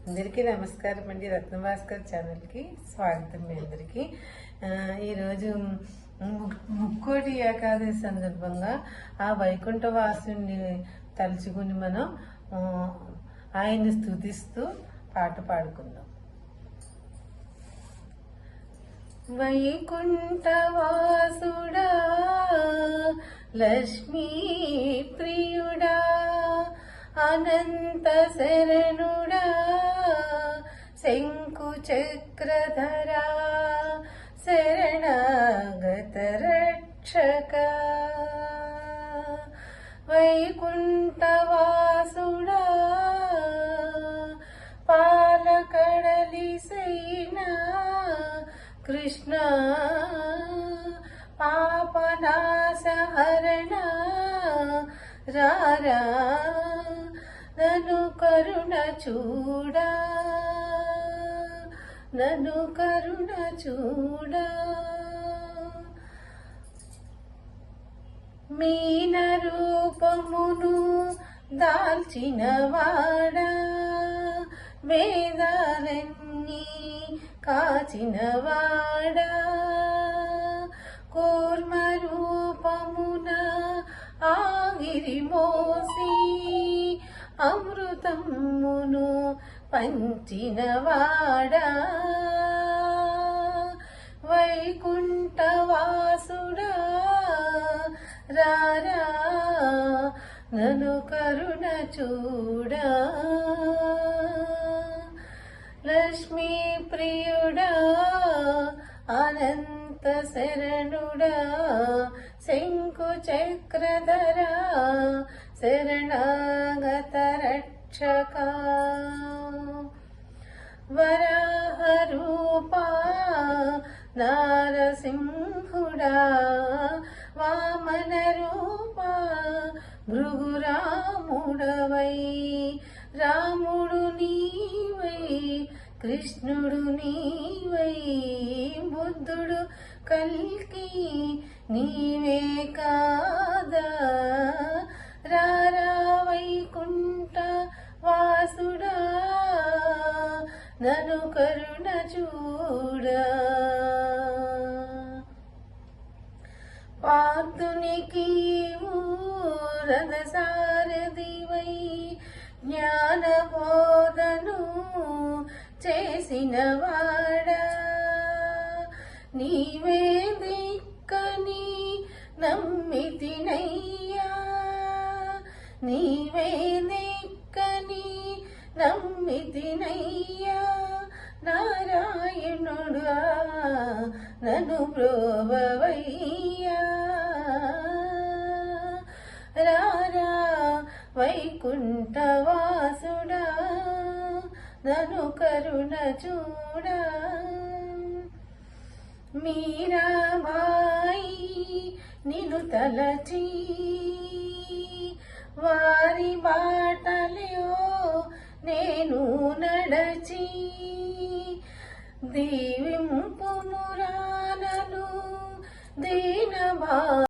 అందరికీ నమస్కారం అండి. రత్నభాస్కర్ ఛానల్కి స్వాగతం. మీ అందరికీ ఈరోజు ముక్కోటి ఏకాదశి సందర్భంగా ఆ వైకుంఠవాసుని తలుచుకుని మనం ఆయన్ని స్తుతిస్తూ పాట పాడుకుందాం. వైకుంఠవాసుడా, లక్ష్మీ ప్రియుడా, అనంత శరణుడా, శంకు చక్రధరా, శరణాగత రక్షక. వైకుంఠవాసుడా, పాలకడలి సైనా కృష్ణ, పాపనాశహరణ రారా, నన్ను కరుణ చూడా, నన్ను కరుణ చూడా. మీన రూపమును దాల్చిన వాడా, వేదాలన్నీ కాచిన వాడా, కూర్మ రూపమున ఆగిరి మోసి అమృతమును పంచిన వాడా, వైకుంఠవాసుడా రారా, నన్ను కరుణ చూడా. లక్ష్మీ ప్రియుడా, అనంత శరణుడా, శంకు చక్రధరా, శరణాగత రక్షక. వరాహ రూపా నారసింహుడా, వామన రూపా భృగురాముడవై, రాముడు నీవై, కృష్ణుడు నీవై, బుద్ధుడు కల్కి నీవే కాదా, రారా వైకుంఠ వాసుడా, నన్ను కరుణ చూడా. పార్థునికి రథసారథివై, జ్ఞానబోధను చేసిన వాడా, నీవే దిక్కని నమ్మితినయ్యా, నీవే దిక్కని నమ్మితినయ్యా, నారాయణుడా నన్ను బ్రోవవయ్యా, రారా వైకుంఠవాసుడా, నన్ను కరుణ చూడా. మీరాబాయి నిన్ను తలచి, వారి బాటలో నేను నడచి, దీవింపుమురానను దీనభా